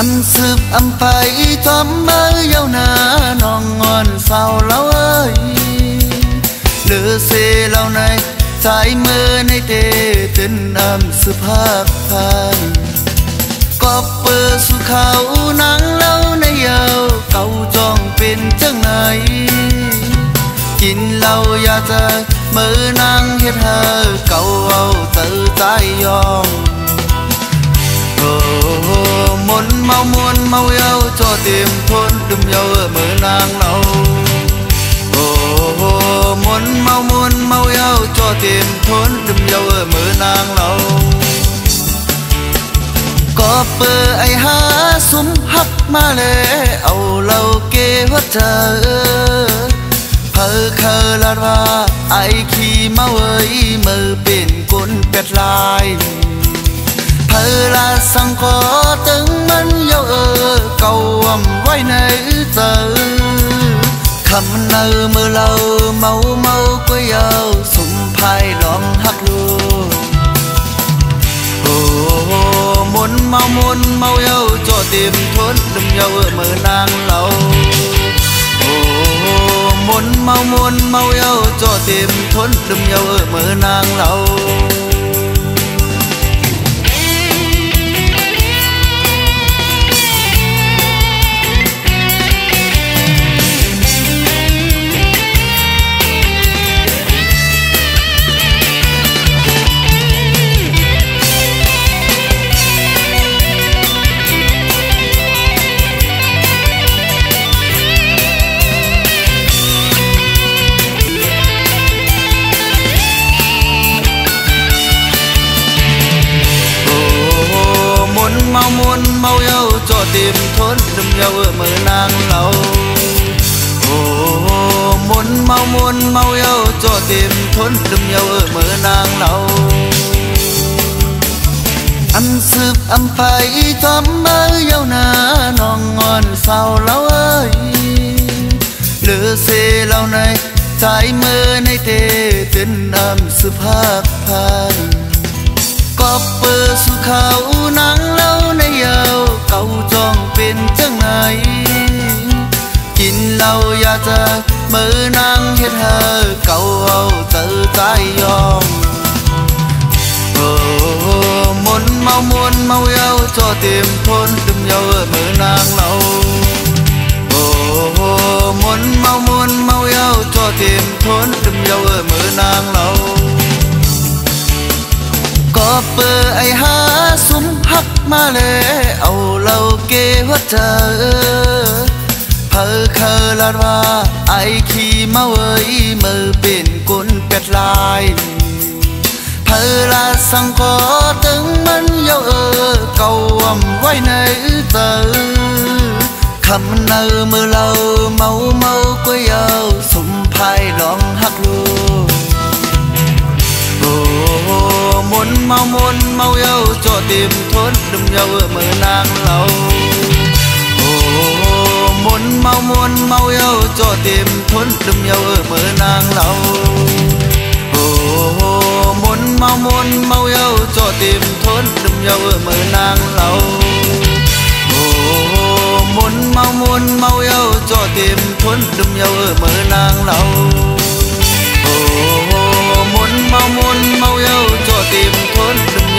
ăn sụp ăn phải tóm mơ yêu nà non ngon sao lâu ơi lỡ xe lâu này trái mơ này tê tên âm sụp hấp phai có bơ su khảo nắng lâu này yêu cầu tròn bên chân này chín lâu ya ta mơ nắng hết hờ cầu âu tự trái yong muốn mau yêu cho tìm thôn đùm yêu ở mơ nàng lâu muốn mau yêu cho tìm thôn đùm yêu ở mơ nàng lâu có bơ ai há súng hắc ma lệ âu lâu kê hót chờ phơ khờ là hoa ai khi mau ơi mơ bên côn pet lại thơ là sang có từng mân yêu ở cầu ẩm quay nơi giờ khăm nơ mơ lâu mau quay yêu súng phai đón hắc luôn muốn mau yêu cho tìm thốn đừng yêu ở mơ nàng lâu muốn mau yêu cho tìm thốn đừng yêu ở mơ nàng lâu mau yêu cho tìm thốn đừng yêu ở mơ nàng lâu muốn mau yêu cho tìm thốn đừng yêu ở mơ nàng lâu ăn sụp ăn phải tóm mơ yêu nà non ngon sao lâu ơi lỡ xe lâu này trái mơ này tê tên âm sụp hấp phai có bơ su khảo nắng lâu này yêu cầu tròn bên chân này chín lâu ya ta mơ nắng hết hờ cầu âu tự trái yong muốn mau yêu cho tìm thôn đừng yêu ở mơ nàng lâu muốn mau yêu cho tìm thôn đừng yêu ở mơ nàng lâu có bơ ai há súng hắc ma lệ âu lâu kê hót chờ phơ khờ là hoa ai khi mau ơi mơ bên côn pet lại phơ là sang có từng mân yêu ở cầu ẩm quay nơi giờ khăm nơ mơ lâu mau quay yêu súng phai đón hắc luôn muốn mau yêu cho tìm thốn đừng yêu ở mơ nàng lâu muốn mau yêu cho tìm thốn đừng yêu ở mơ nàng lâu muốn mau yêu cho tìm thốn đừng yêu ở mơ nàng lâu muốn mau yêu cho tìm thốn đừng yêu ở mơ nàng lâu muốn mau yêu cho tìm thốn đừng